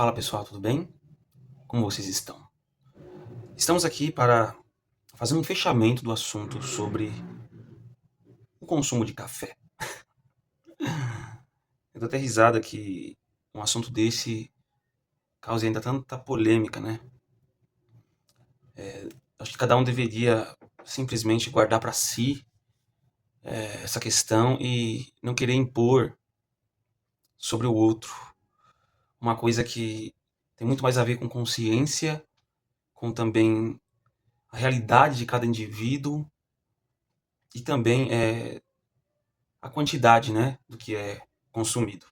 Fala pessoal, tudo bem? Como vocês estão? Estamos aqui para fazer um fechamento do assunto sobre o consumo de café. Eu dou até risada que um assunto desse causa ainda tanta polêmica, né? Acho que cada um deveria simplesmente guardar para si essa questão e não querer impor sobre o outro uma coisa que tem muito mais a ver com consciência, com também a realidade de cada indivíduo e também a quantidade, né, do que é consumido.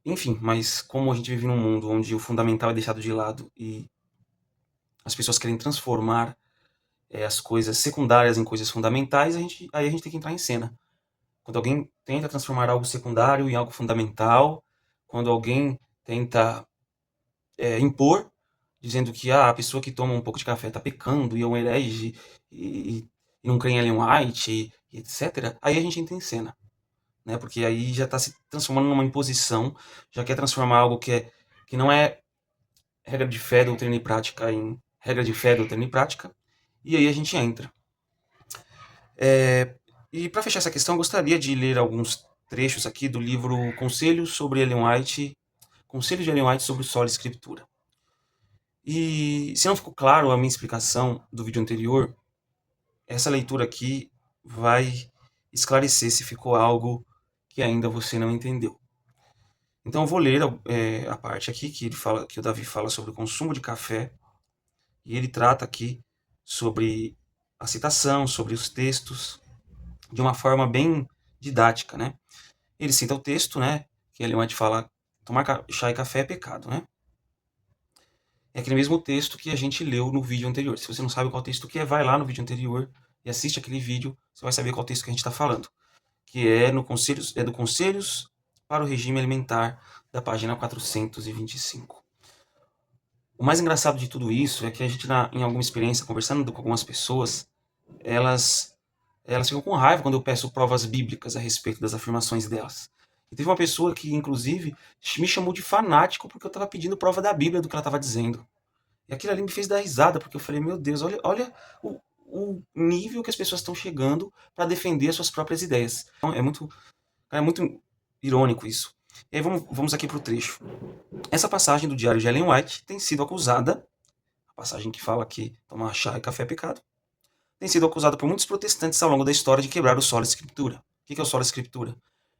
Enfim, mas como a gente vive num mundo onde o fundamental é deixado de lado e as pessoas querem transformar as coisas secundárias em coisas fundamentais, aí a gente tem que entrar em cena. Quando alguém tenta transformar algo secundário em algo fundamental, quando alguém tenta impor, dizendo que a pessoa que toma um pouco de café está pecando e é um herege e não crê em Ellen White e etc., aí a gente entra em cena. Né? Porque aí já está se transformando numa imposição, já quer transformar algo que não é regra de fé, doutrina e prática em regra de fé, doutrina e prática, e aí a gente entra. E para fechar essa questão, eu gostaria de ler alguns trechos aqui do livro Conselhos de Ellen White sobre Sola Escritura. E se não ficou claro a minha explicação do vídeo anterior, essa leitura aqui vai esclarecer se ficou algo que ainda você não entendeu. Então eu vou ler a parte aqui que ele fala, que o Davi fala sobre o consumo de café, e ele trata aqui sobre a citação, sobre os textos, de uma forma bem didática, né? Ele cita o texto, né? Que Ellen White fala, tomar chá e café é pecado, né? É aquele mesmo texto que a gente leu no vídeo anterior. Se você não sabe qual texto que é, vai lá no vídeo anterior e assiste aquele vídeo, você vai saber qual texto que a gente está falando. Que é do Conselhos para o Regime Alimentar, da página 425. O mais engraçado de tudo isso é que a gente, em alguma experiência, conversando com algumas pessoas, elas, elas ficam com raiva quando eu peço provas bíblicas a respeito das afirmações delas. E teve uma pessoa que, inclusive, me chamou de fanático porque eu estava pedindo prova da Bíblia do que ela estava dizendo. E aquilo ali me fez dar risada, porque eu falei, meu Deus, olha o nível que as pessoas estão chegando para defender as suas próprias ideias. Então, é muito irônico isso. E aí vamos aqui para o trecho. Essa passagem do Diário de Ellen White tem sido acusada, a passagem que fala que tomar chá e café é pecado, tem sido acusada por muitos protestantes ao longo da história de quebrar o sola escritura. O que é o sola escritura?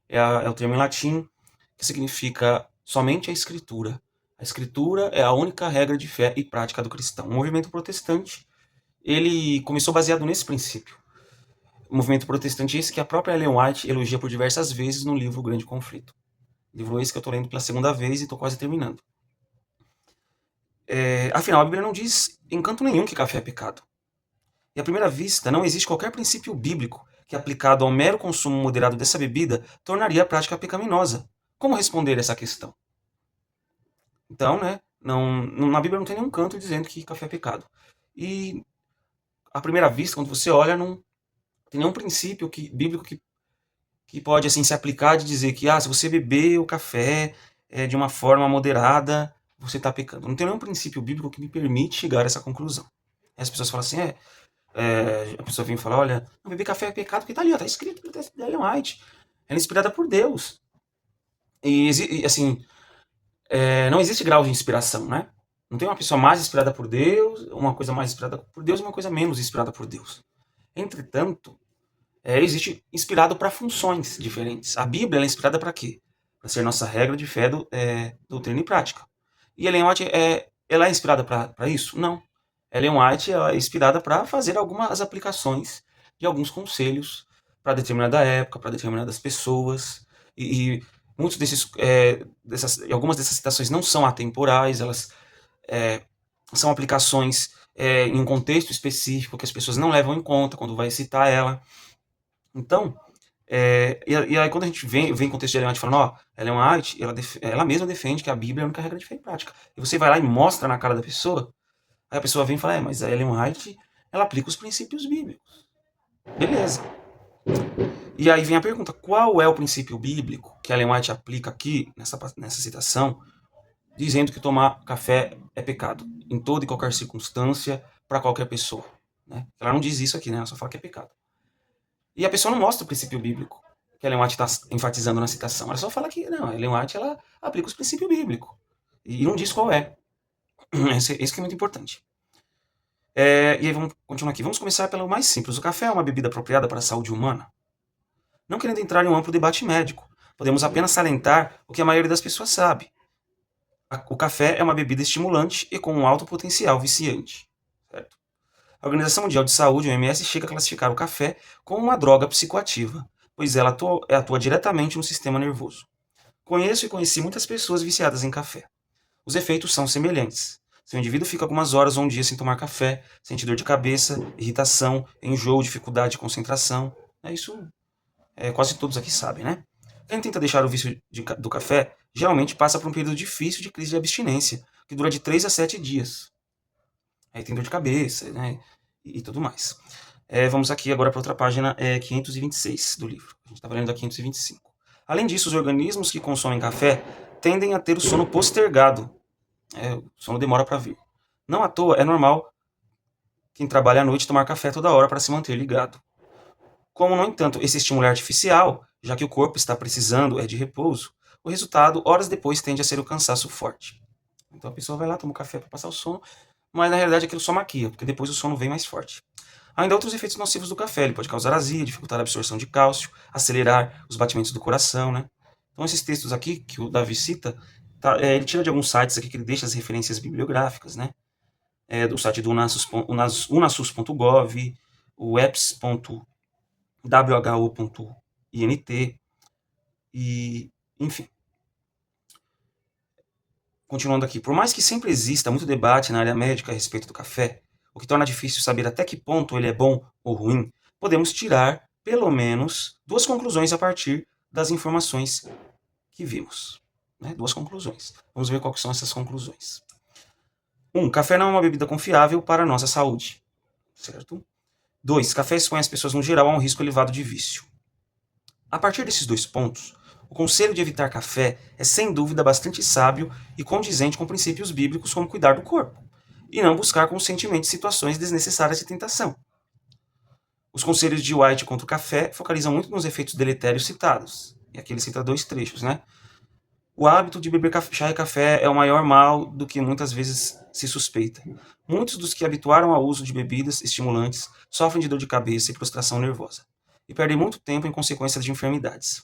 É o termo em latim que significa somente a escritura. A escritura é a única regra de fé e prática do cristão. O movimento protestante, ele começou baseado nesse princípio. O movimento protestante esse que a própria Ellen White elogia por diversas vezes no livro O Grande Conflito. Livro esse que eu estou lendo pela segunda vez e estou quase terminando. Afinal, a Bíblia não diz em canto nenhum que café é pecado. E à primeira vista, não existe qualquer princípio bíblico que, aplicado ao mero consumo moderado dessa bebida, tornaria a prática pecaminosa. Como responder essa questão? Então, né, na Bíblia não tem nenhum canto dizendo que café é pecado. E, à primeira vista, quando você olha, não tem nenhum princípio bíblico que pode assim se aplicar de dizer que se você beber o café de uma forma moderada, você está pecando. Não tem nenhum princípio bíblico que me permite chegar a essa conclusão. E as pessoas falam assim, a pessoa vem e fala, olha, não, beber café é pecado porque tá ali, ó, tá escrito no texto da Ellen White. Ela é inspirada por Deus. E assim, não existe grau de inspiração, né? Não tem uma pessoa mais inspirada por Deus, uma coisa mais inspirada por Deus e uma coisa menos inspirada por Deus. Entretanto, existe inspirado para funções diferentes. A Bíblia é inspirada para quê? Para ser nossa regra de fé, doutrina e prática. E Ellen White ela é inspirada para isso? Não. Ellen White ela é inspirada para fazer algumas aplicações de alguns conselhos para determinada época, para determinadas pessoas. E muitos algumas dessas citações não são atemporais, elas é, são aplicações em um contexto específico que as pessoas não levam em conta quando vai citar ela. Então, e aí quando a gente vem em contexto de Ellen White falando, Ellen White, ela mesma defende que a Bíblia é a única regra de fé e prática. E você vai lá e mostra na cara da pessoa, aí a pessoa vem e fala, mas a Ellen White, ela aplica os princípios bíblicos. Beleza. E aí vem a pergunta, qual é o princípio bíblico que a Ellen White aplica aqui, nessa citação, dizendo que tomar café é pecado, em toda e qualquer circunstância, para qualquer pessoa. Né? Ela não diz isso aqui, né? Ela só fala que é pecado. E a pessoa não mostra o princípio bíblico que a Ellen White está enfatizando na citação. Ela só fala que, não, a Ellen White ela aplica os princípios bíblicos. E não diz qual é. Esse que é muito importante. E aí vamos continuar aqui. Vamos começar pelo mais simples. O café é uma bebida apropriada para a saúde humana? Não querendo entrar em um amplo debate médico, podemos apenas salientar o que a maioria das pessoas sabe. O café é uma bebida estimulante e com um alto potencial viciante. Certo? A Organização Mundial de Saúde, OMS, chega a classificar o café como uma droga psicoativa, pois ela atua diretamente no sistema nervoso. Conheço e conheci muitas pessoas viciadas em café. Os efeitos são semelhantes. Se o indivíduo fica algumas horas ou um dia sem tomar café, sente dor de cabeça, irritação, enjoo, dificuldade de concentração. Isso quase todos aqui sabem, né? Quem tenta deixar o vício do café geralmente passa por um período difícil de crise de abstinência, que dura de 3 a 7 dias. Aí tem dor de cabeça, né? E tudo mais. Vamos aqui agora para outra página, 526 do livro. A gente está lendo a 525. Além disso, os organismos que consomem café tendem a ter o sono postergado. O sono demora para vir. Não à toa, é normal quem trabalha à noite tomar café toda hora para se manter ligado. Como, no entanto, esse estímulo é artificial, já que o corpo está precisando de repouso, o resultado, horas depois, tende a ser o cansaço forte. Então a pessoa vai lá, toma um café para passar o sono, mas na realidade aquilo só maquia, porque depois o sono vem mais forte. Há ainda outros efeitos nocivos do café. Ele pode causar azia, dificultar a absorção de cálcio, acelerar os batimentos do coração, né? Então esses textos aqui que o Davi cita, ele tira de alguns sites aqui que ele deixa as referências bibliográficas, né? Do site do unasus.gov, o eps.who.int, e enfim. Continuando aqui, por mais que sempre exista muito debate na área médica a respeito do café, o que torna difícil saber até que ponto ele é bom ou ruim, podemos tirar, pelo menos, duas conclusões a partir das informações que vimos. Né? Duas conclusões. Vamos ver quais são essas conclusões. 1. Café não é uma bebida confiável para a nossa saúde. Certo? 2. Café expõe as pessoas no geral a um risco elevado de vício. A partir desses dois pontos, o conselho de evitar café é sem dúvida bastante sábio e condizente com princípios bíblicos como cuidar do corpo, e não buscar conscientemente situações desnecessárias de tentação. Os conselhos de White contra o café focalizam muito nos efeitos deletérios citados, e aqui ele cita dois trechos, né? O hábito de beber chá e café é o maior mal do que muitas vezes se suspeita. Muitos dos que habituaram ao uso de bebidas estimulantes sofrem de dor de cabeça e prostração nervosa, e perdem muito tempo em consequência de enfermidades.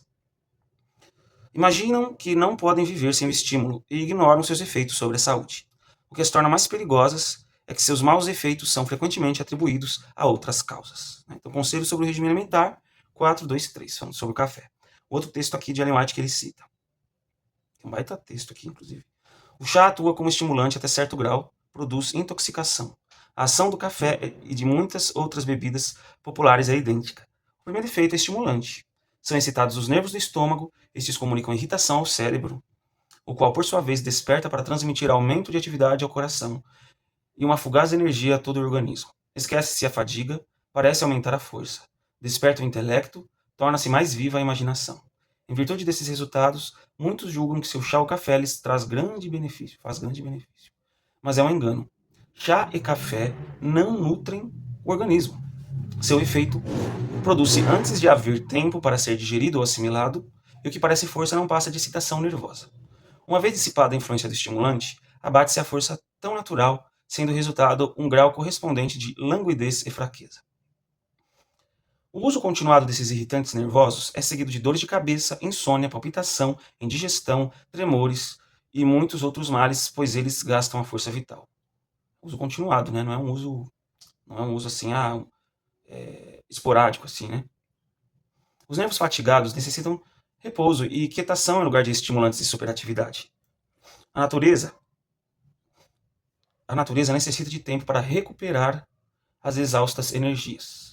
Imaginam que não podem viver sem o estímulo e ignoram seus efeitos sobre a saúde. O que as torna mais perigosas é que seus maus efeitos são frequentemente atribuídos a outras causas. Então, conselho sobre o regime alimentar, 4.2.3, falando sobre o café. Outro texto aqui de Ellen White que ele cita. Tem um baita texto aqui, inclusive. O chá atua como estimulante até certo grau, produz intoxicação. A ação do café e de muitas outras bebidas populares é idêntica. O primeiro efeito é estimulante. São excitados os nervos do estômago, estes comunicam irritação ao cérebro, o qual, por sua vez, desperta para transmitir aumento de atividade ao coração e uma fugaz energia a todo o organismo. Esquece-se a fadiga, parece aumentar a força. Desperta o intelecto, torna-se mais viva a imaginação. Em virtude desses resultados, muitos julgam que seu chá ou café lhes faz grande benefício. Mas é um engano. Chá e café não nutrem o organismo. Seu efeito produz-se antes de haver tempo para ser digerido ou assimilado, e o que parece força não passa de excitação nervosa. Uma vez dissipada a influência do estimulante, abate-se a força tão natural, sendo o resultado um grau correspondente de languidez e fraqueza. O uso continuado desses irritantes nervosos é seguido de dores de cabeça, insônia, palpitação, indigestão, tremores e muitos outros males, pois eles gastam a força vital. Uso continuado, né? Não é um uso assim, esporádico, assim, né? Os nervos fatigados necessitam repouso e quietação em lugar de estimulantes de superatividade. A natureza necessita de tempo para recuperar as exaustas energias.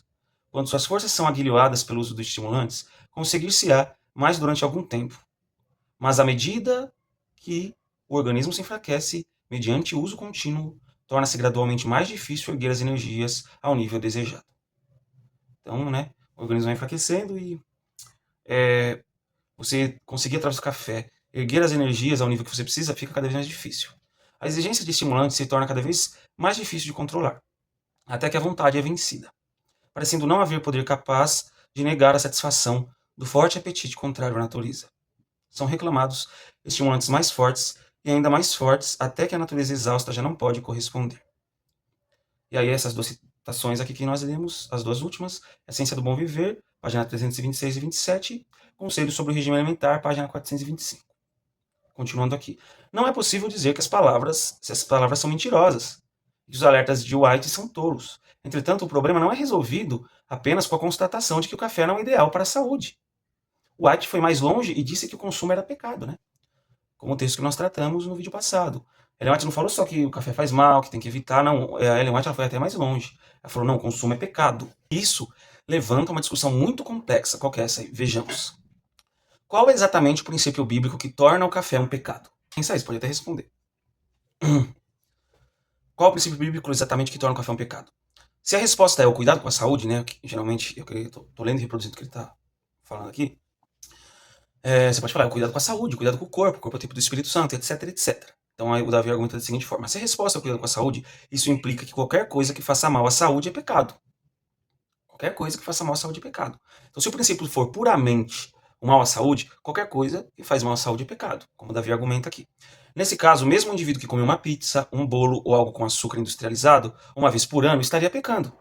Quando suas forças são aguilhoadas pelo uso dos estimulantes, conseguir-se-á mais durante algum tempo. Mas à medida que o organismo se enfraquece mediante o uso contínuo, torna-se gradualmente mais difícil erguer as energias ao nível desejado. Então, o organismo vai enfraquecendo e você conseguir através do café Erguer as energias ao nível que você precisa fica cada vez mais difícil. A exigência de estimulantes se torna cada vez mais difícil de controlar, até que a vontade é vencida, parecendo não haver poder capaz de negar a satisfação do forte apetite contrário à natureza. São reclamados estimulantes mais fortes e ainda mais fortes até que a natureza exausta já não pode corresponder. E aí essas duas citações aqui que nós lemos, as duas últimas, Essência do Bom Viver, página 326 e 27, Conselho sobre o Regime Alimentar, página 425. Continuando aqui. Não é possível dizer que essas palavras são mentirosas, e que os alertas de White são tolos. Entretanto, o problema não é resolvido apenas com a constatação de que o café não é ideal para a saúde. White foi mais longe e disse que o consumo era pecado, né? Como o texto que nós tratamos no vídeo passado. Ellen White não falou só que o café faz mal, que tem que evitar, não. A Ellen White ela foi até mais longe. Ela falou, não, o consumo é pecado. Isso levanta uma discussão muito complexa. Qual que é essa aí? Vejamos. Qual é exatamente o princípio bíblico que torna o café um pecado? Quem sabe isso pode até responder. Qual é o princípio bíblico exatamente que torna o café um pecado? Se a resposta é o cuidado com a saúde, né? Que geralmente, eu tô lendo e reproduzindo o que ele tá falando aqui. Você pode falar, o cuidado com a saúde, o cuidado com o corpo é o tempo do Espírito Santo, etc, etc. Então aí o Davi argumenta da seguinte forma: se a resposta é o cuidado com a saúde, isso implica que qualquer coisa que faça mal à saúde é pecado. Qualquer coisa que faça mal à saúde é pecado. Então, se o princípio for puramente o mal à saúde, qualquer coisa que faz mal à saúde é pecado, como o Davi argumenta aqui. Nesse caso, mesmo o indivíduo que come uma pizza, um bolo ou algo com açúcar industrializado, uma vez por ano, estaria pecando.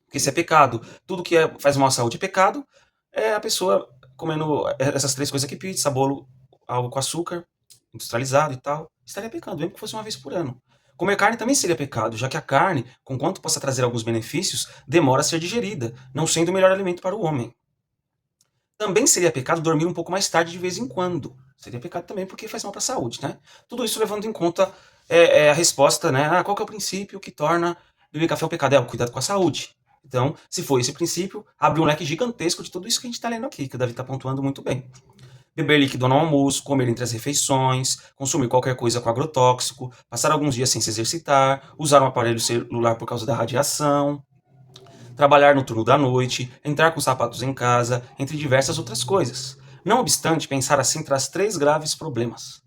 Porque se é pecado, tudo que faz mal à saúde é pecado, é a pessoa comendo essas três coisas aqui, pizza, bolo, algo com açúcar, industrializado e tal, estaria pecando, mesmo que fosse uma vez por ano. Comer carne também seria pecado, já que a carne, conquanto possa trazer alguns benefícios, demora a ser digerida, não sendo o melhor alimento para o homem. Também seria pecado dormir um pouco mais tarde de vez em quando. Seria pecado também porque faz mal para a saúde, né? Tudo isso levando em conta a resposta, né? Qual que é o princípio que torna beber café um pecado? É o cuidado com a saúde. Então, se for esse princípio, abre um leque gigantesco de tudo isso que a gente está lendo aqui, que o Davi está pontuando muito bem. Beber líquido no almoço, comer entre as refeições, consumir qualquer coisa com agrotóxico, passar alguns dias sem se exercitar, usar um aparelho celular por causa da radiação, trabalhar no turno da noite, entrar com sapatos em casa, entre diversas outras coisas. Não obstante, pensar assim traz três graves problemas.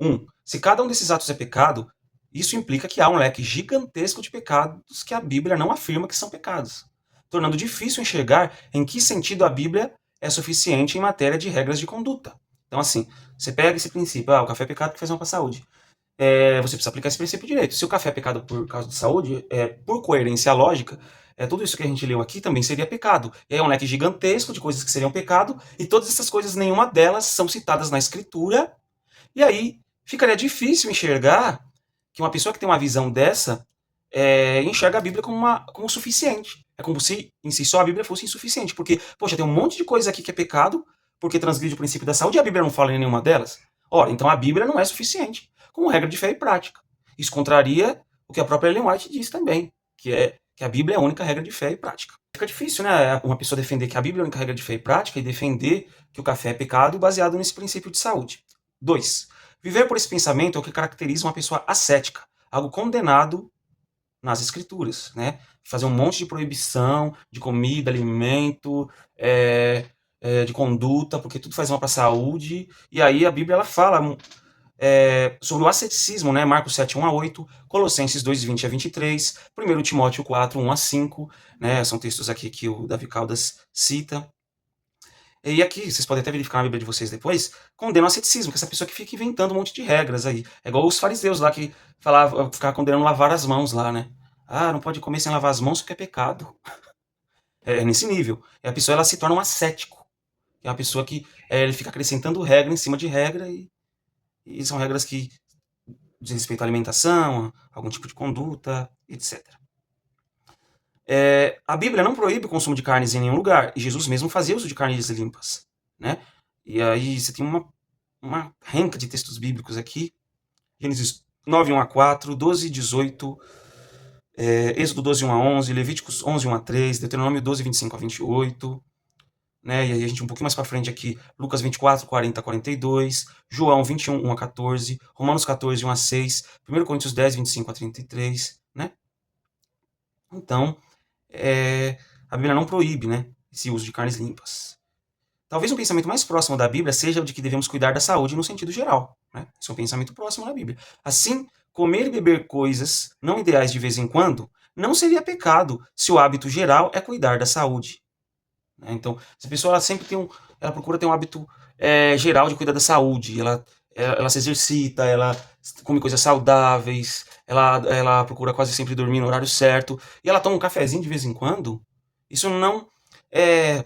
1. Se cada um desses atos é pecado, isso implica que há um leque gigantesco de pecados que a Bíblia não afirma que são pecados, tornando difícil enxergar em que sentido a Bíblia é suficiente em matéria de regras de conduta. Então, assim, você pega esse princípio, o café é pecado que faz mal para a saúde. Você precisa aplicar esse princípio direito. Se o café é pecado por causa de saúde, por coerência lógica, tudo isso que a gente leu aqui também seria pecado. E aí é um leque gigantesco de coisas que seriam pecado, e todas essas coisas, nenhuma delas são citadas na Escritura, e aí ficaria difícil enxergar que uma pessoa que tem uma visão dessa enxerga a Bíblia como suficiente. É como se em si só a Bíblia fosse insuficiente. Porque, poxa, tem um monte de coisa aqui que é pecado, porque transgride o princípio da saúde e a Bíblia não fala em nenhuma delas. Ora, então a Bíblia não é suficiente como regra de fé e prática. Isso contraria o que a própria Ellen White diz também, que é que a Bíblia é a única regra de fé e prática. Fica difícil, né? Uma pessoa defender que a Bíblia é a única regra de fé e prática e defender que o café é pecado baseado nesse princípio de saúde. 2. Viver por esse pensamento é o que caracteriza uma pessoa ascética, algo condenado nas escrituras, né? Fazer um monte de proibição de comida, alimento, de conduta, porque tudo faz mal para a saúde. E aí a Bíblia ela fala sobre o asceticismo, né? Marcos 7, 1 a 8, Colossenses 2, 20 a 23, 1 Timóteo 4, 1 a 5, né? São textos aqui que o Davi Caldas cita. E aqui, vocês podem até verificar na Bíblia de vocês depois, condena o asceticismo, que é essa pessoa que fica inventando um monte de regras aí. É igual os fariseus lá que ficavam condenando lavar as mãos lá, né? Não pode comer sem lavar as mãos porque é pecado. É nesse nível. E a pessoa ela se torna um ascético. É uma pessoa que ele fica acrescentando regra em cima de regra e são regras que dizem respeito à alimentação, a algum tipo de conduta, etc. A Bíblia não proíbe o consumo de carnes em nenhum lugar, e Jesus mesmo fazia uso de carnes limpas, né? E aí você tem uma renca de textos bíblicos aqui, Gênesis 9, 1 a 4, 12, 18, Êxodo 12, 1 a 11, Levíticos 11, 1 a 3, Deuteronômio 12, 25 a 28, né? E aí a gente um pouquinho mais para frente aqui, Lucas 24, 40 a 42, João 21, 1 a 14, Romanos 14, 1 a 6, 1 Coríntios 10, 25 a 33, né? Então, a Bíblia não proíbe, né, esse uso de carnes limpas. Talvez um pensamento mais próximo da Bíblia seja o de que devemos cuidar da saúde no sentido geral, né? Esse é um pensamento próximo da Bíblia. Assim, comer e beber coisas não ideais de vez em quando não seria pecado se o hábito geral é cuidar da saúde, né? Então, se a pessoa ela sempre ela procura ter um hábito geral de cuidar da saúde, ela se exercita, ela come coisas saudáveis, ela procura quase sempre dormir no horário certo, e ela toma um cafezinho de vez em quando, isso é,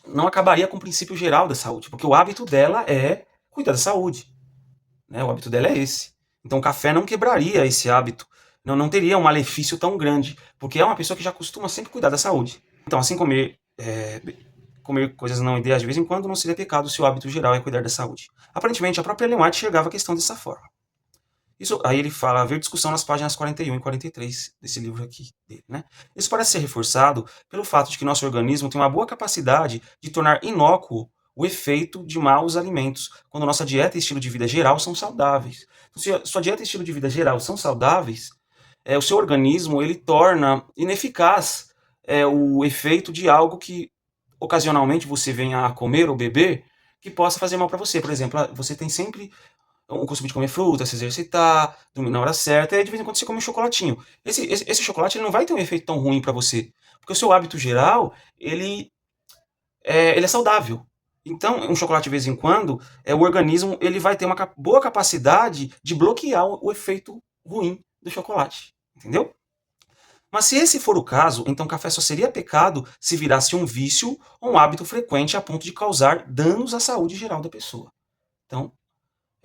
não acabaria com o princípio geral da saúde, porque o hábito dela é cuidar da saúde, né? O hábito dela é esse. Então o café não quebraria esse hábito, não teria um malefício tão grande, porque é uma pessoa que já costuma sempre cuidar da saúde. Então, assim, comer coisas não ideais de vez em quando não seria pecado se o hábito geral é cuidar da saúde. Aparentemente, a própria Ellen White enxergava a questão dessa forma. Isso, aí ele fala, haver discussão nas páginas 41 e 43 desse livro aqui dele, né? Isso parece ser reforçado pelo fato de que nosso organismo tem uma boa capacidade de tornar inócuo o efeito de maus alimentos, quando nossa dieta e estilo de vida geral são saudáveis. Então, se a sua dieta e estilo de vida geral são saudáveis, o seu organismo ele torna ineficaz o efeito de algo que ocasionalmente você venha a comer ou beber que possa fazer mal para você. Por exemplo, você tem sempre o costume de comer fruta, se exercitar, dormir na hora certa, e de vez em quando você come um chocolatinho. Esse chocolate ele não vai ter um efeito tão ruim para você, porque o seu hábito geral, ele é saudável. Então, um chocolate de vez em quando, o organismo ele vai ter uma boa capacidade de bloquear o efeito ruim do chocolate, entendeu? Mas se esse for o caso, então café só seria pecado se virasse um vício ou um hábito frequente a ponto de causar danos à saúde geral da pessoa. Então,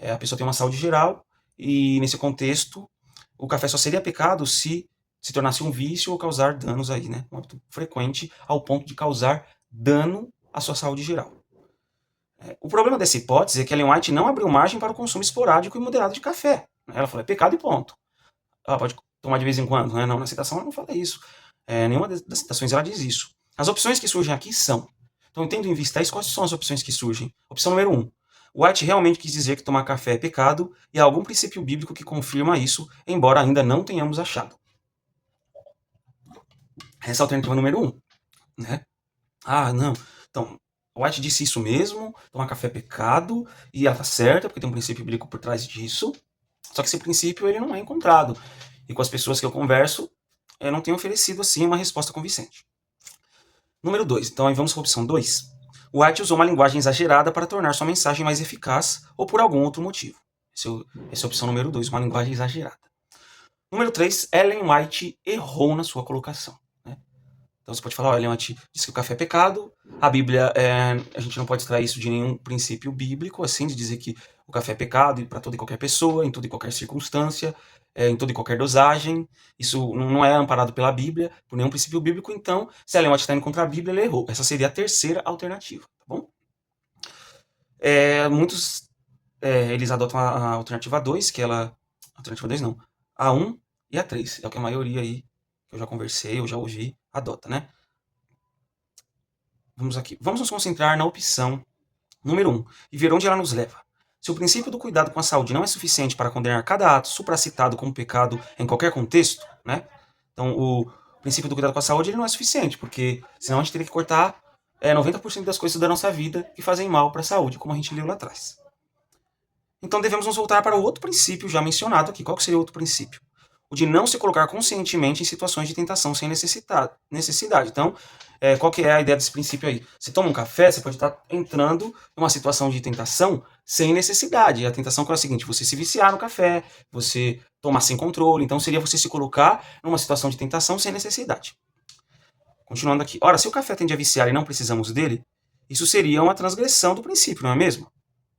a pessoa tem uma saúde geral e, nesse contexto, o café só seria pecado se tornasse um vício ou causar danos aí, né? Um hábito frequente ao ponto de causar dano à sua saúde geral. O problema dessa hipótese é que Ellen White não abriu margem para o consumo esporádico e moderado de café. Ela falou, é pecado e ponto. Ela pode tomar de vez em quando, né? Não, na citação ela não fala isso. Nenhuma das citações ela diz isso. As opções que surgem aqui são. Então, tendo em vista isso, quais são as opções que surgem? Opção número 1. White realmente quis dizer que tomar café é pecado e há algum princípio bíblico que confirma isso, embora ainda não tenhamos achado. Essa é a alternativa número 1. Né? Ah, não. Então, White disse isso mesmo, tomar café é pecado, e ela está certa, porque tem um princípio bíblico por trás disso. Só que esse princípio ele não é encontrado. E com as pessoas que eu converso, eu não tenho oferecido assim uma resposta convincente. Número 2. Então aí vamos para a opção 2. White usou uma linguagem exagerada para tornar sua mensagem mais eficaz ou por algum outro motivo. Essa é a opção número 2, uma linguagem exagerada. Número 3. Ellen White errou na sua colocação. Né? Então você pode falar, Ellen White diz que o café é pecado, a Bíblia, a gente não pode extrair isso de nenhum princípio bíblico, assim, de dizer que o café é pecado para toda e qualquer pessoa, em toda e qualquer circunstância, em toda e qualquer dosagem. Isso não é amparado pela Bíblia, por nenhum princípio bíblico, então, se Ellen White está indo contra a Bíblia, ele errou. Essa seria a terceira alternativa, tá bom? Muitos, eles adotam a alternativa 2, que ela... Alternativa 2 não. A 1 e a 3. É o que a maioria aí, que eu já conversei, eu já ouvi, adota, né? Vamos aqui. Vamos nos concentrar na opção número 1 e ver onde ela nos leva. Se o princípio do cuidado com a saúde não é suficiente para condenar cada ato supracitado como pecado em qualquer contexto, né? Então, o princípio do cuidado com a saúde ele não é suficiente, porque senão a gente teria que cortar 90% das coisas da nossa vida que fazem mal para a saúde, como a gente leu lá atrás. Então, devemos nos voltar para o outro princípio já mencionado aqui. Qual que seria o outro princípio? O de não se colocar conscientemente em situações de tentação sem necessidade. Então, qual que é a ideia desse princípio aí? Você toma um café, você pode estar entrando em uma situação de tentação sem necessidade. A tentação é a seguinte, você se viciar no café, você tomar sem controle. Então, seria você se colocar numa situação de tentação sem necessidade. Continuando aqui. Ora, se o café tende a viciar e não precisamos dele, isso seria uma transgressão do princípio, não é mesmo?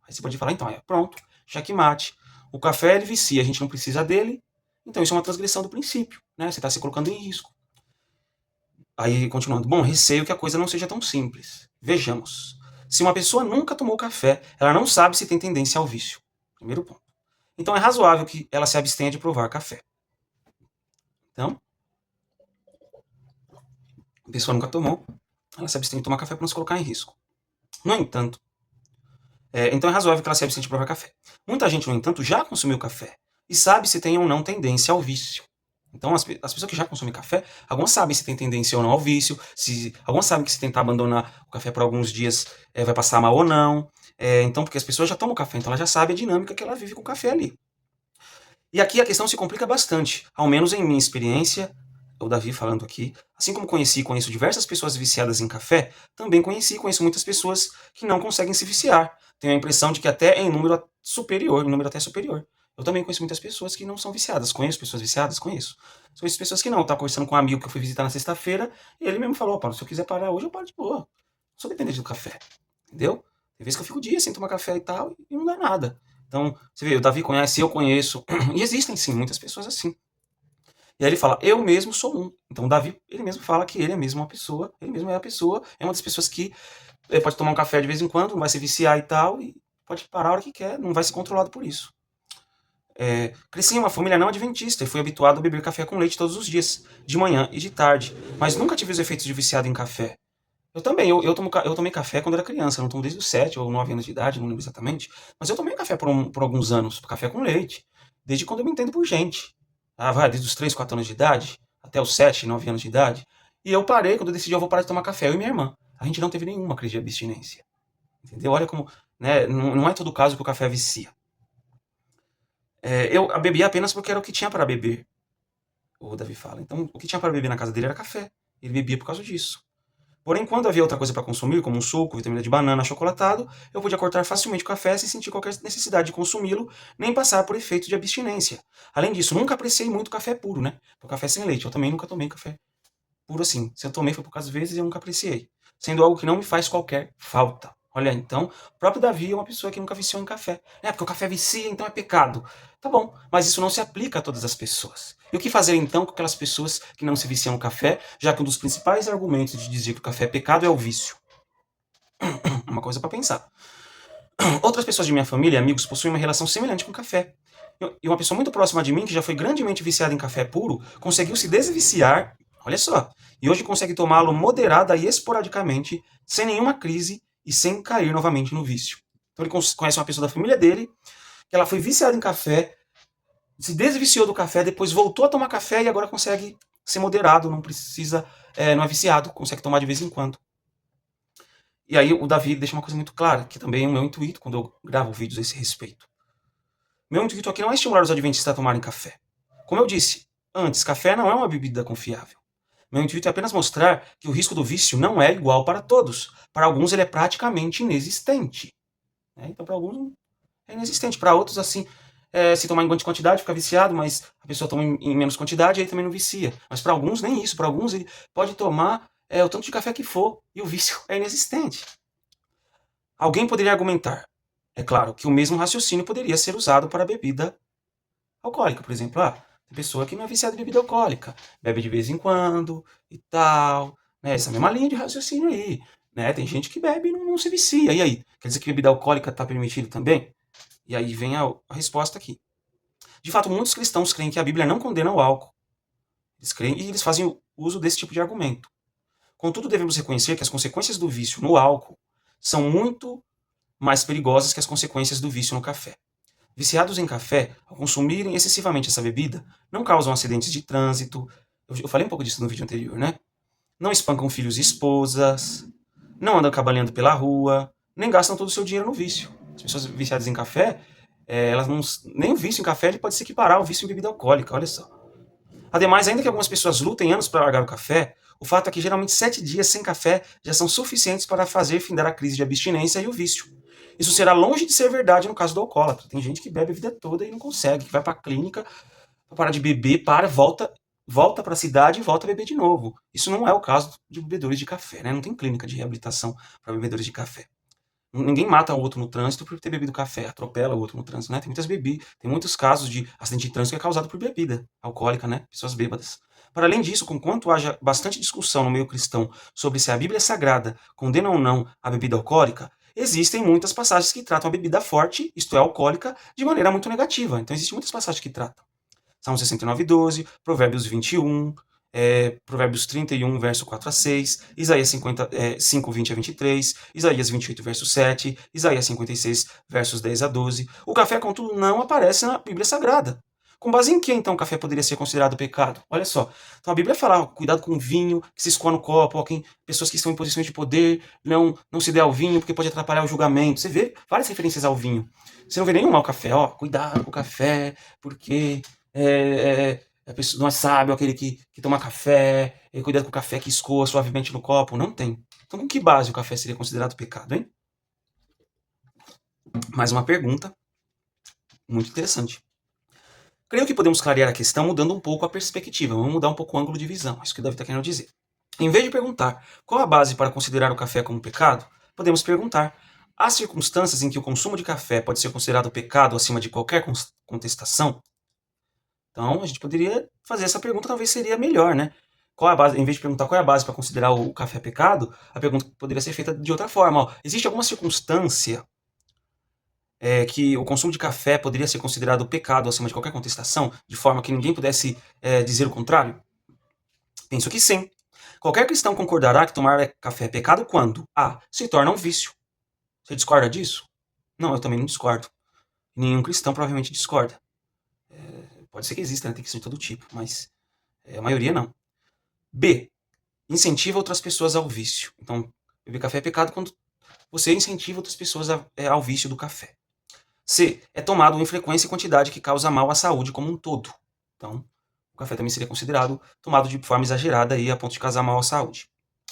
Aí você pode falar, então, pronto, checkmate. O café, ele vicia, a gente não precisa dele, então isso é uma transgressão do princípio, né? Você está se colocando em risco. Aí, continuando. Bom, receio que a coisa não seja tão simples. Vejamos. Se uma pessoa nunca tomou café, ela não sabe se tem tendência ao vício. Primeiro ponto. Então é razoável que ela se abstenha de provar café. Então, a pessoa nunca tomou, ela se abstém de tomar café para não se colocar em risco. No entanto, então é razoável que ela se abstenha de provar café. Muita gente, no entanto, já consumiu café e sabe se tem ou não tendência ao vício. Então, as pessoas que já consomem café, algumas sabem se tem tendência ou não ao vício, algumas sabem que se tentar abandonar o café por alguns dias vai passar mal ou não. Então, porque as pessoas já tomam café, então ela já sabe a dinâmica que ela vive com o café ali. E aqui a questão se complica bastante, ao menos em minha experiência, o Davi falando aqui, assim como conheci e conheço diversas pessoas viciadas em café, também conheci e conheço muitas pessoas que não conseguem se viciar. Tenho a impressão de que até em número superior, em número até superior. Eu também conheço muitas pessoas que não são viciadas. Conheço pessoas viciadas? Conheço. Conheço pessoas que não. Eu tava conversando com um amigo que eu fui visitar na sexta-feira, e ele mesmo falou, Paulo, se eu quiser parar hoje, eu paro de boa. Não sou dependente do café. Entendeu? Tem vezes que eu fico dias sem tomar café e tal, e não dá nada. Então, você vê, o Davi conhece, eu conheço, e existem sim muitas pessoas assim. E aí ele fala, eu mesmo sou um. Então o Davi, ele mesmo fala que ele é mesmo uma pessoa, ele mesmo é a pessoa, é uma das pessoas que pode tomar um café de vez em quando, não vai se viciar e tal, e pode parar a hora que quer, não vai ser controlado por isso. Cresci em uma família não adventista e fui habituado a beber café com leite todos os dias, de manhã e de tarde, mas nunca tive os efeitos de viciado em café. Eu também, eu tomei café quando era criança, eu não tomo desde os 7 ou 9 anos de idade, não lembro exatamente, mas eu tomei café por alguns anos, café com leite, desde quando eu me entendo por gente. Vai, desde os 3 4 anos de idade, até os 7 9 anos de idade. E eu parei, quando eu decidi, eu vou parar de tomar café, eu e minha irmã. A gente não teve nenhuma crise de abstinência. Entendeu? Olha como, né, não é todo caso que o café vicia. Eu bebia apenas porque era o que tinha para beber, o Davi fala. Então, o que tinha para beber na casa dele era café. Ele bebia por causa disso. Porém, quando havia outra coisa para consumir, como um suco, vitamina de banana, achocolatado, eu podia cortar facilmente o café sem sentir qualquer necessidade de consumi-lo, nem passar por efeito de abstinência. Além disso, nunca apreciei muito café puro, né? O café sem leite. Eu também nunca tomei café puro assim. Se eu tomei foi poucas vezes e eu nunca apreciei. Sendo algo que não me faz qualquer falta. Olha, então, o próprio Davi é uma pessoa que nunca viciou em café. Porque o café vicia, então é pecado. Tá bom, mas isso não se aplica a todas as pessoas. E o que fazer então com aquelas pessoas que não se viciam no café, já que um dos principais argumentos de dizer que o café é pecado é o vício? Uma coisa para pensar. Outras pessoas de minha família e amigos possuem uma relação semelhante com o café. E uma pessoa muito próxima de mim, que já foi grandemente viciada em café puro, conseguiu se desviciar, olha só, e hoje consegue tomá-lo moderada e esporadicamente, sem nenhuma crise e sem cair novamente no vício. Então ele conhece uma pessoa da família dele, que ela foi viciada em café, se desviciou do café, depois voltou a tomar café e agora consegue ser moderado, não precisa, não é viciado, consegue tomar de vez em quando. E aí o Davi deixa uma coisa muito clara, que também é o meu intuito quando eu gravo vídeos a esse respeito. Meu intuito aqui não é estimular os adventistas a tomarem café. Como eu disse antes, café não é uma bebida confiável. Meu intuito é apenas mostrar que o risco do vício não é igual para todos. Para alguns ele é praticamente inexistente. Então para alguns é inexistente. Para outros, assim, se tomar em grande quantidade fica viciado, mas a pessoa toma em menos quantidade e aí também não vicia. Mas para alguns nem isso. Para alguns ele pode tomar o tanto de café que for e o vício é inexistente. Alguém poderia argumentar, é claro, que o mesmo raciocínio poderia ser usado para a bebida alcoólica, por exemplo. Tem pessoa que não é viciada em bebida alcoólica, bebe de vez em quando e tal, né? Essa mesma linha de raciocínio aí, né? Tem gente que bebe e não se vicia. E aí? Quer dizer que bebida alcoólica está permitido também? E aí vem a resposta aqui. De fato, muitos cristãos creem que a Bíblia não condena o álcool. Eles creem e eles fazem uso desse tipo de argumento. Contudo, devemos reconhecer que as consequências do vício no álcool são muito mais perigosas que as consequências do vício no café. Viciados em café, ao consumirem excessivamente essa bebida, não causam acidentes de trânsito. Eu falei um pouco disso no vídeo anterior, né? Não espancam filhos e esposas, não andam cabalhando pela rua, nem gastam todo o seu dinheiro no vício. As pessoas viciadas em café, elas não, nem o vício em café pode se equiparar ao vício em bebida alcoólica, olha só. Ademais, ainda que algumas pessoas lutem anos para largar o café, o fato é que geralmente 7 dias sem café já são suficientes para fazer findar a crise de abstinência e o vício. Isso será longe de ser verdade no caso do alcoólatra. Tem gente que bebe a vida toda e não consegue, que vai para a clínica para parar de beber, volta para a cidade e volta a beber de novo. Isso não é o caso de bebedores de café, né? Não tem clínica de reabilitação para bebedores de café. Ninguém mata o outro no trânsito por ter bebido café, atropela o outro no trânsito, né? Tem muitos casos de acidente de trânsito que é causado por bebida alcoólica, né? Pessoas bêbadas. Para além disso, conquanto haja bastante discussão no meio cristão sobre se a Bíblia Sagrada condena ou não a bebida alcoólica, existem muitas passagens que tratam a bebida forte, isto é, alcoólica, de maneira muito negativa. Então, existem muitas passagens que tratam. Salmo 69:12, Provérbios 21, Provérbios 31, verso 4 a 6, Isaías 5, 20 a 23, Isaías 28, verso 7, Isaías 56, versos 10 a 12. O café, contudo, não aparece na Bíblia Sagrada. Com base em que, então, o café poderia ser considerado pecado? Olha só. Então a Bíblia fala, ó, cuidado com o vinho, que se escoa no copo, ó, pessoas que estão em posições de poder, não se dê ao vinho, porque pode atrapalhar o julgamento. Você vê várias referências ao vinho. Você não vê nenhuma ao café, ó, cuidado com o café, porque a pessoa não é sábio aquele que toma café, cuidado com o café que escoa suavemente no copo. Não tem. Então com que base o café seria considerado pecado, hein? Mais uma pergunta muito interessante. Creio que podemos clarear a questão mudando um pouco a perspectiva. Vamos mudar um pouco o ângulo de visão. É isso que o Davi está querendo dizer. Em vez de perguntar qual a base para considerar o café como pecado, podemos perguntar: há circunstâncias em que o consumo de café pode ser considerado pecado acima de qualquer contestação? Então, a gente poderia fazer essa pergunta, talvez seria melhor, né? Qual é a base, em vez de perguntar qual é a base para considerar o café pecado, a pergunta poderia ser feita de outra forma. Ó, existe alguma circunstância que o consumo de café poderia ser considerado pecado acima de qualquer contestação, de forma que ninguém pudesse dizer o contrário? Penso que sim. Qualquer cristão concordará que tomar café é pecado quando a. Se torna um vício. Você discorda disso? Não, eu também não discordo. Nenhum cristão provavelmente discorda. Pode ser que exista, né? Tem cristão de todo tipo, mas a maioria não. B. Incentiva outras pessoas ao vício. Então, beber café é pecado quando você incentiva outras pessoas ao vício do café. C. É tomado em frequência e quantidade que causa mal à saúde como um todo. Então, o café também seria considerado tomado de forma exagerada aí, a ponto de causar mal à saúde.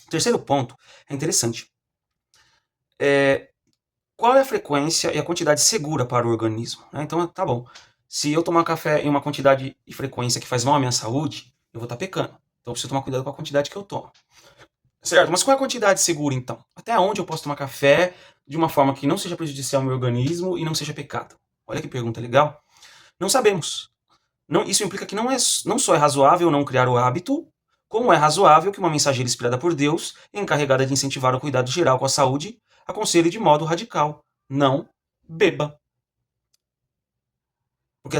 O terceiro ponto é interessante. Qual é a frequência e a quantidade segura para o organismo? Então, tá bom. Se eu tomar café em uma quantidade e frequência que faz mal à minha saúde, eu vou estar pecando. Então, eu preciso tomar cuidado com a quantidade que eu tomo. Certo, mas qual é a quantidade segura, então? Até onde eu posso tomar café de uma forma que não seja prejudicial ao meu organismo e não seja pecado? Olha que pergunta legal. Não sabemos. Não, isso implica que não só é razoável não criar o hábito, como é razoável que uma mensageira inspirada por Deus, encarregada de incentivar o cuidado geral com a saúde, aconselhe de modo radical: não beba. Porque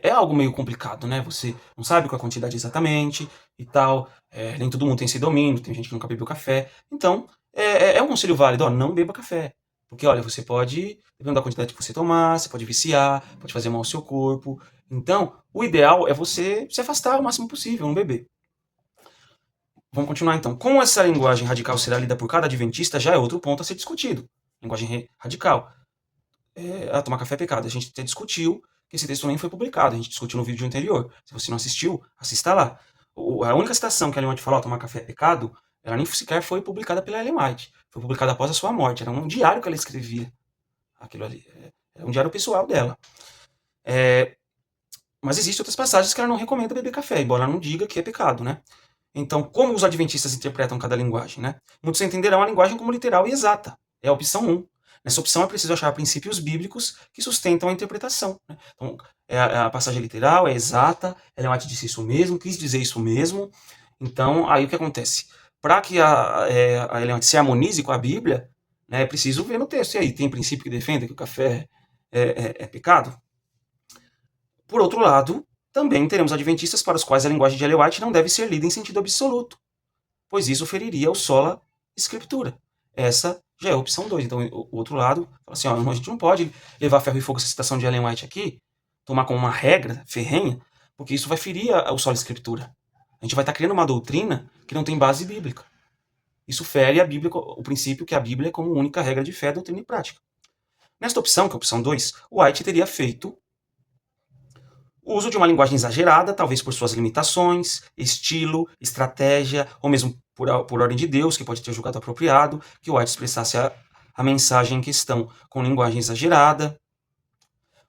é algo meio complicado, né? Você não sabe qual a quantidade exatamente e tal. Nem todo mundo tem esse domínio, tem gente que nunca bebeu café. Então, é um conselho válido, ó, não beba café. Porque, olha, você pode, dependendo da quantidade que você tomar, você pode viciar, pode fazer mal ao seu corpo. Então, o ideal é você se afastar o máximo possível, não beber. Vamos continuar então. Como essa linguagem radical será lida por cada adventista já é outro ponto a ser discutido. Linguagem radical. Tomar café é pecado. A gente até discutiu que esse texto nem foi publicado. A gente discutiu no vídeo anterior. Se você não assistiu, assista lá. A única citação que a Ellen White falou, tomar café é pecado, ela nem sequer foi publicada pela Ellen White. Foi publicada após a sua morte. Era um diário que ela escrevia. Aquilo ali. É um diário pessoal dela. Mas existem outras passagens que ela não recomenda beber café, embora ela não diga que é pecado, né? Então, como os adventistas interpretam cada linguagem, né? Muitos entenderão a linguagem como literal e exata. É a opção 1. Nessa opção é preciso achar princípios bíblicos que sustentam a interpretação. Né? Então, a passagem literal, é exata, Ellen White disse isso mesmo, quis dizer isso mesmo. Então, aí o que acontece? Para que a Ellen White se harmonize com a Bíblia, né, é preciso ver no texto. E aí, tem princípio que defenda que o café é pecado? Por outro lado, também teremos adventistas para os quais a linguagem de Ellen White não deve ser lida em sentido absoluto, pois isso feriria o sola scriptura. Essa já é a opção 2. Então, o outro lado fala assim, ó, a gente não pode levar ferro e fogo essa citação de Ellen White aqui, tomar como uma regra ferrenha, porque isso vai ferir o sola scriptura. A gente vai estar criando uma doutrina que não tem base bíblica. Isso fere a Bíblia, o princípio que a Bíblia é como única regra de fé, doutrina e prática. Nesta opção, que é a opção 2, White teria feito o uso de uma linguagem exagerada, talvez por suas limitações, estilo, estratégia, ou mesmo por ordem de Deus, que pode ter julgado apropriado, que White expressasse a mensagem em questão com linguagem exagerada.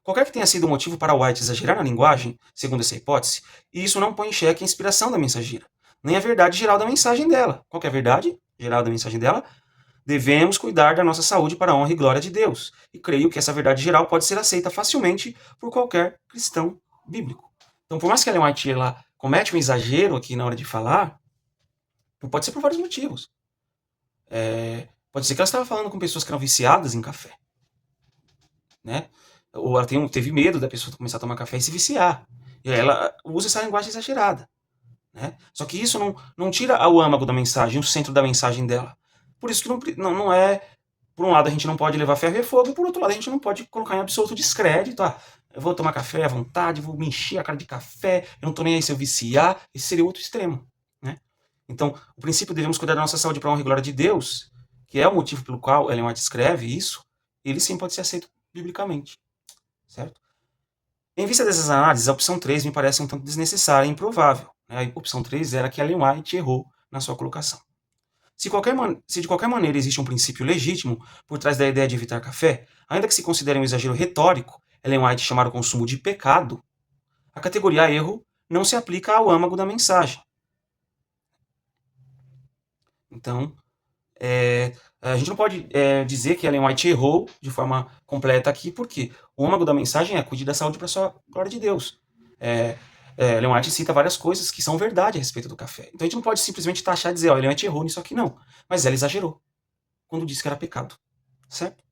Qualquer que tenha sido o motivo para White exagerar na linguagem, segundo essa hipótese, isso não põe em xeque a inspiração da mensageira, nem a verdade geral da mensagem dela. Qual que é a verdade geral da mensagem dela? Devemos cuidar da nossa saúde para a honra e glória de Deus. E creio que essa verdade geral pode ser aceita facilmente por qualquer cristão bíblico. Então, por mais que a Ellen White ela comete um exagero aqui na hora de falar, pode ser por vários motivos. Pode ser que ela estava falando com pessoas que eram viciadas em café. Né? Ou ela teve medo da pessoa começar a tomar café e se viciar. E aí ela usa essa linguagem exagerada. Né? Só que isso não tira o âmago da mensagem, o centro da mensagem dela. Por isso que não é... Por um lado, a gente não pode levar ferro e fogo, e por outro lado, a gente não pode colocar em absoluto descrédito. eu vou tomar café à vontade, vou me encher a cara de café, eu não tô nem aí se eu viciar. Esse seria outro extremo, né? Então, o princípio devemos cuidar da nossa saúde para a honra e glória de Deus, que é o motivo pelo qual Ellen White escreve isso, ele sim pode ser aceito biblicamente, certo? Em vista dessas análises, a opção 3 me parece um tanto desnecessária e improvável, né? A opção 3 era que Ellen White errou na sua colocação. Se de qualquer maneira existe um princípio legítimo por trás da ideia de evitar café, ainda que se considere um exagero retórico Ellen White chamar o consumo de pecado, a categoria erro não se aplica ao âmago da mensagem. Então, a gente não pode dizer que Ellen White errou de forma completa aqui, porque o âmago da mensagem é cuide da saúde para a sua glória de Deus. Ellen White cita várias coisas que são verdade a respeito do café. Então a gente não pode simplesmente taxar e dizer, Ellen White errou nisso aqui, não. Mas ela exagerou quando disse que era pecado, certo?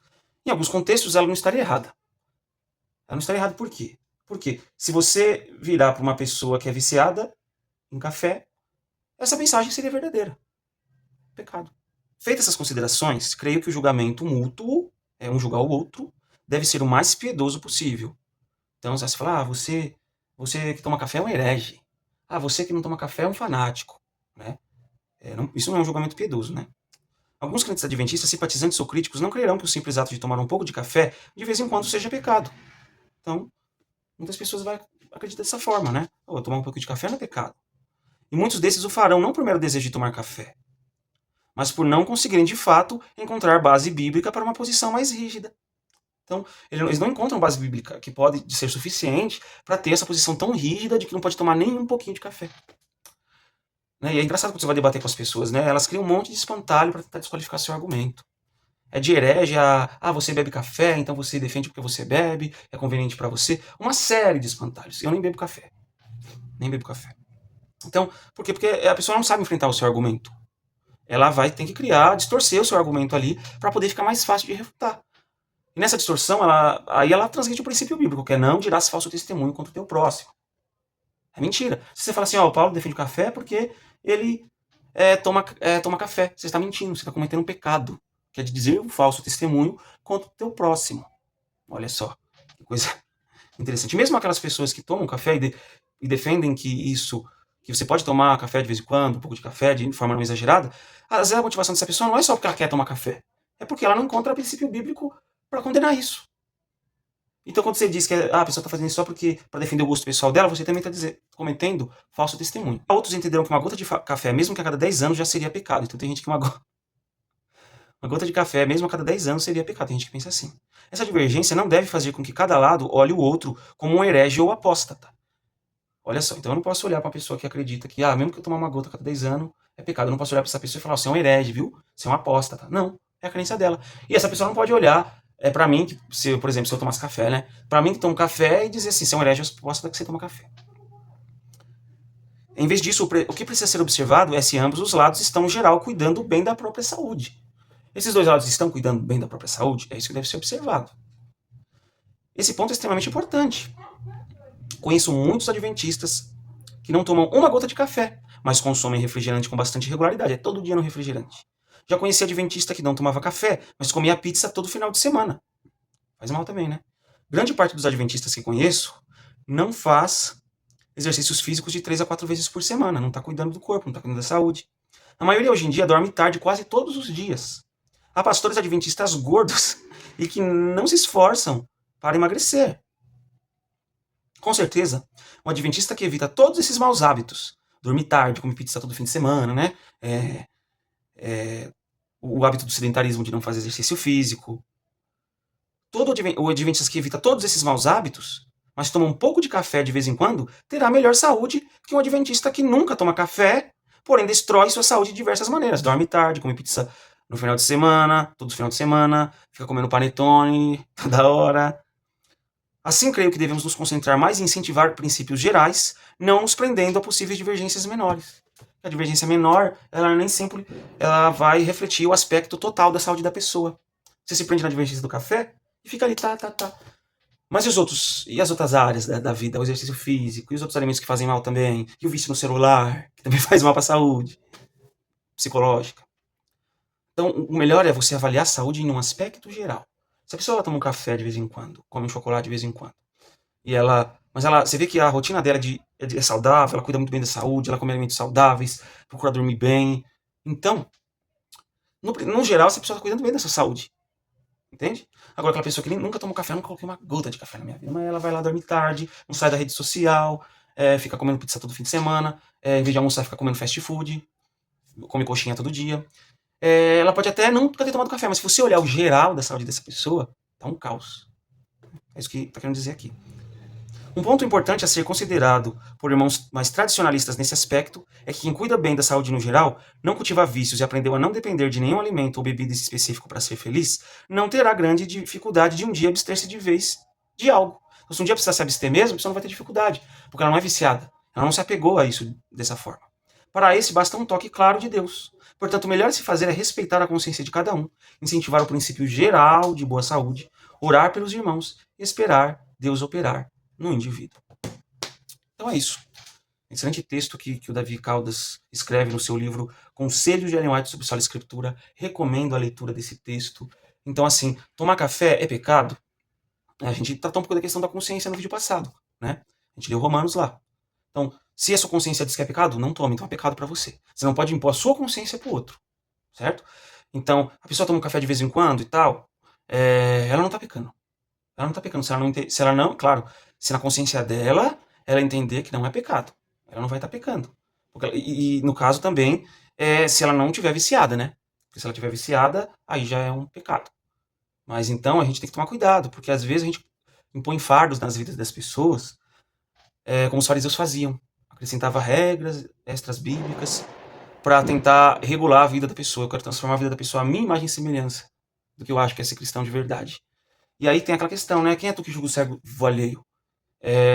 Em alguns contextos ela não estaria errada. Ela não estaria errada por quê? Porque se você virar para uma pessoa que é viciada em café, essa mensagem seria verdadeira. Pecado. Feitas essas considerações, creio que o julgamento mútuo, um julgar o outro, deve ser o mais piedoso possível. Então, você fala, você que toma café é um herege. Você que não toma café é um fanático. Né? Isso não é um julgamento piedoso, né? Alguns crentes adventistas, simpatizantes ou críticos, não crerão que o simples ato de tomar um pouco de café, de vez em quando, seja pecado. Então, muitas pessoas vão acreditar dessa forma, né? Tomar um pouco de café não é pecado. E muitos desses o farão não por mero desejo de tomar café, mas por não conseguirem, de fato, encontrar base bíblica para uma posição mais rígida. Então, eles não encontram base bíblica que pode ser suficiente para ter essa posição tão rígida de que não pode tomar nem um pouquinho de café. Né? E é engraçado quando você vai debater com as pessoas, né? Elas criam um monte de espantalho para tentar desqualificar seu argumento. É de herege você bebe café, então você defende porque você bebe, é conveniente para você. Uma série de espantalhos. Eu nem bebo café. Nem bebo café. Então, por quê? Porque a pessoa não sabe enfrentar o seu argumento. Ela vai ter que distorcer o seu argumento ali para poder ficar mais fácil de refutar. E nessa distorção, ela transgride o princípio bíblico, que é não dirás falso testemunho contra o teu próximo. É mentira. Se você fala assim, o Paulo defende o café porque ele toma café. Você está mentindo, você está cometendo um pecado. Que é de dizer um falso testemunho contra o teu próximo. Olha só, que coisa interessante. Mesmo aquelas pessoas que tomam café e defendem que você pode tomar café de vez em quando, um pouco de café de forma não exagerada, às vezes a motivação dessa pessoa não é só porque ela quer tomar café. É porque ela não encontra princípio bíblico para condenar isso. Então, quando você diz que a pessoa está fazendo isso só para defender o gosto pessoal dela, você também está cometendo falso testemunho. Outros entenderam que uma gota de café, mesmo que a cada 10 anos, já seria pecado. Então, tem gente que uma gota de café, mesmo a cada 10 anos, seria pecado. Tem gente que pensa assim. Essa divergência não deve fazer com que cada lado olhe o outro como um herege ou apóstata. Olha só, então eu não posso olhar para uma pessoa que acredita que, mesmo que eu tomar uma gota a cada 10 anos, é pecado. Eu não posso olhar para essa pessoa e falar, você é um herege, viu? Você é um apóstata. Não, é a crença dela. E essa pessoa não pode olhar para mim, por exemplo, se eu tomasse café, né? Para mim que tomo café e dizer assim, você é um herege, eu apóstata que você toma café. Em vez disso, o que precisa ser observado é se ambos os lados estão, no geral, cuidando bem da própria saúde. Esses dois lados estão cuidando bem da própria saúde? É isso que deve ser observado. Esse ponto é extremamente importante. Conheço muitos adventistas que não tomam uma gota de café, mas consomem refrigerante com bastante regularidade. É todo dia no refrigerante. Já conheci adventista que não tomava café, mas comia pizza todo final de semana. Faz mal também, né? Grande parte dos adventistas que conheço não faz exercícios físicos de 3 a 4 vezes por semana. Não está cuidando do corpo, não está cuidando da saúde. A maioria hoje em dia dorme tarde quase todos os dias. Há pastores adventistas gordos e que não se esforçam para emagrecer. Com certeza, um adventista que evita todos esses maus hábitos, dormir tarde, comer pizza todo fim de semana, né? O hábito do sedentarismo de não fazer exercício físico. O adventista que evita todos esses maus hábitos, mas toma um pouco de café de vez em quando, terá melhor saúde que um adventista que nunca toma café, porém destrói sua saúde de diversas maneiras. Dorme tarde, come pizza no final de semana, todo final de semana, fica comendo panetone toda hora. Assim, creio que devemos nos concentrar mais em incentivar princípios gerais, não nos prendendo a possíveis divergências menores. A divergência menor, ela nem sempre vai refletir o aspecto total da saúde da pessoa. Você se prende na divergência do café e fica ali, tá. Mas e as outras áreas da vida? O exercício físico, e os outros alimentos que fazem mal também, e o vício no celular, que também faz mal para a saúde psicológica. Então, o melhor é você avaliar a saúde em um aspecto geral. Se a pessoa toma um café de vez em quando, come um chocolate de vez em quando, Você vê que a rotina dela é saudável, ela cuida muito bem da saúde, ela come alimentos saudáveis, procura dormir bem. Então, no geral, essa pessoa está cuidando bem da sua saúde. Entende? Agora, aquela pessoa que nunca tomou café, nunca coloquei uma gota de café na minha vida, mas ela vai lá dormir tarde, não sai da rede social, fica comendo pizza todo fim de semana, em vez de almoçar, fica comendo fast food, come coxinha todo dia. Ela pode até nunca ter tomado café, mas se você olhar o geral da saúde dessa pessoa, tá um caos. É isso que tá querendo dizer aqui. Um ponto importante a ser considerado por irmãos mais tradicionalistas nesse aspecto é que quem cuida bem da saúde no geral, não cultiva vícios e aprendeu a não depender de nenhum alimento ou bebida específico para ser feliz, não terá grande dificuldade de um dia abster-se de vez de algo. Então, se um dia precisar se abster mesmo, a pessoa não vai ter dificuldade, porque ela não é viciada, ela não se apegou a isso dessa forma. Para esse, basta um toque claro de Deus. Portanto, o melhor a se fazer é respeitar a consciência de cada um, incentivar o princípio geral de boa saúde, orar pelos irmãos e esperar Deus operar no indivíduo. Então é isso. Excelente texto que o Davi Caldas escreve no seu livro Conselhos de Ellen White sobre Sola Escritura. Recomendo a leitura desse texto. Então, assim, tomar café é pecado? A gente tratou um pouco da questão da consciência no vídeo passado, né? A gente leu Romanos lá. Então, se a sua consciência diz que é pecado, não tome, então é pecado para você. Você não pode impor a sua consciência pro outro, certo? Então, a pessoa toma um café de vez em quando e tal, ela não tá pecando. Ela não tá pecando. Se ela não, claro, se na consciência dela, ela entender que não é pecado, ela não vai estar pecando. E no caso também, se ela não tiver viciada, né? Porque se ela tiver viciada, aí já é um pecado. Mas então a gente tem que tomar cuidado, porque às vezes a gente impõe fardos nas vidas das pessoas, como os fariseus faziam. Acrescentava regras extras bíblicas para tentar regular a vida da pessoa. Eu quero transformar a vida da pessoa à minha imagem e semelhança do que eu acho que é ser cristão de verdade. E aí tem aquela questão, né? Quem é tu que julga o cego alheio?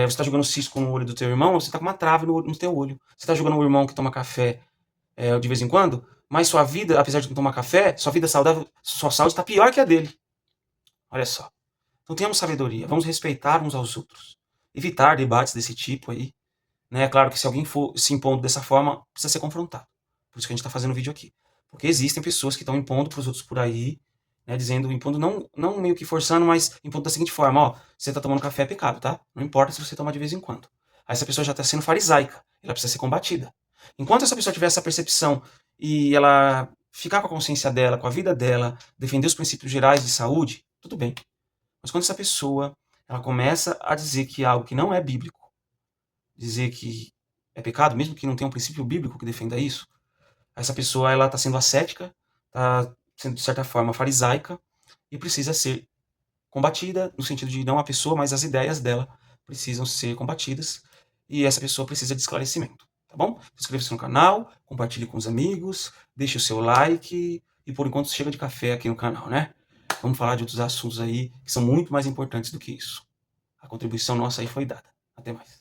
Você tá jogando cisco no olho do teu irmão, você tá com uma trave no teu olho. Você tá jogando um irmão que toma café de vez em quando, mas sua vida, apesar de não tomar café, sua vida saudável, sua saúde está pior que a dele. Olha só. Então tenhamos sabedoria, vamos respeitar uns aos outros. Evitar debates desse tipo aí. Né? É claro que se alguém for se impondo dessa forma, precisa ser confrontado. Por isso que a gente está fazendo o vídeo aqui. Porque existem pessoas que estão impondo para os outros por aí, né, dizendo, impondo não meio que forçando, mas impondo da seguinte forma, ó, você tá tomando café é pecado, tá? Não importa se você tomar de vez em quando. Aí essa pessoa já está sendo farisaica, ela precisa ser combatida. Enquanto essa pessoa tiver essa percepção e ela ficar com a consciência dela, com a vida dela, defender os princípios gerais de saúde, tudo bem. Mas quando essa pessoa ela começa a dizer que algo que não é bíblico, dizer que é pecado, mesmo que não tenha um princípio bíblico que defenda isso, essa pessoa ela está sendo ascética, está sendo de certa forma farisaica e precisa ser combatida no sentido de não a pessoa, mas as ideias dela precisam ser combatidas e essa pessoa precisa de esclarecimento, tá bom? Inscreva-se no canal, compartilhe com os amigos, deixe o seu like e por enquanto chega de café aqui no canal, né? Vamos falar de outros assuntos aí que são muito mais importantes do que isso. A contribuição nossa aí foi dada. Até mais.